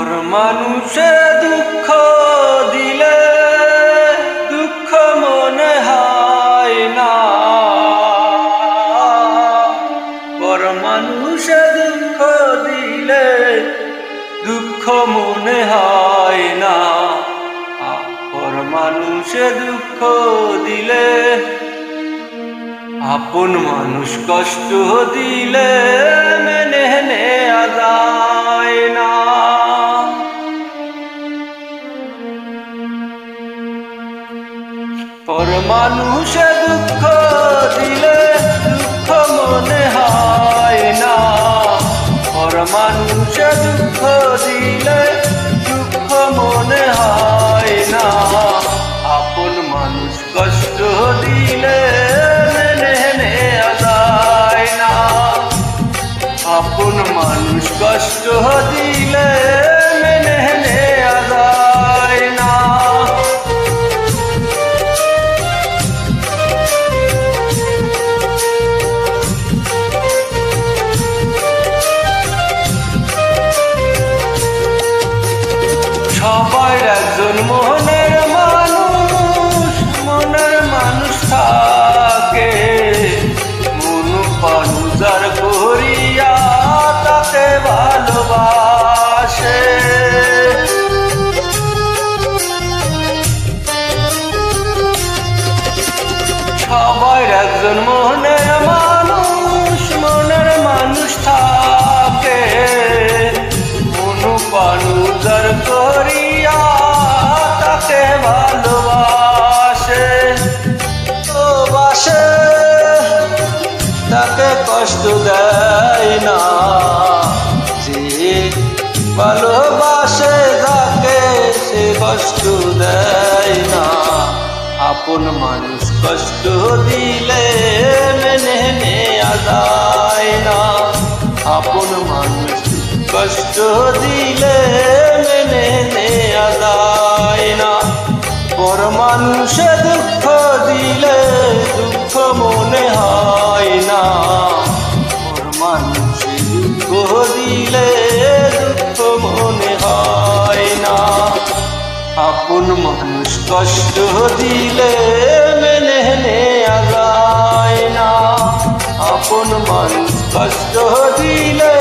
পর মানুষে দুঃখ দিলে দুঃখ মনে হয় না, পর মানুষে দুঃখ দিলে দুঃখ মনে হয় না, পর মানুষে দুঃখ দিলে আপন মানুষ কষ্ট দিলে মেনে নেয়া যায় না। পর মানুষে দুঃখ দিলে দুঃখ মনে হয় না, পর মানুষে দুঃখ দিলে দুঃখ মনে হয় না, আপন মানুষ কষ্ট দিলে মেনে নেয়া যায় না, আপন মানুষ কষ্ট দিলে মেনে নেয়া যায় না। সবাই একজন মনের মানুষ থাকে, মন পানুজার করিয়া তাকে ভালোবাসে। সবাই একজন মনের মানুষ থাকে, মন পানুজার করিয়া তাকে ভালোবাসে। ও বাসে তাকে কষ্ট দেয় না, যে ভালোবাসে তাকে সে কষ্ট দেয় না, আপন মানুষ কষ্ট দিলে মেনে নেয়া যায় না, আপন মানুষ কষ্ট দিলে মেনে নেয়া যায় না। পর মানুষে দুঃখ দিলে দুঃখ মনে হয় না, পর মানুষে দুঃখ দিলে দুঃখ মনে হয় না, আপন মানুষ কষ্ট দিলে মেনে নেয়া যায় না, আপন মানুষ কষ্ট দিলে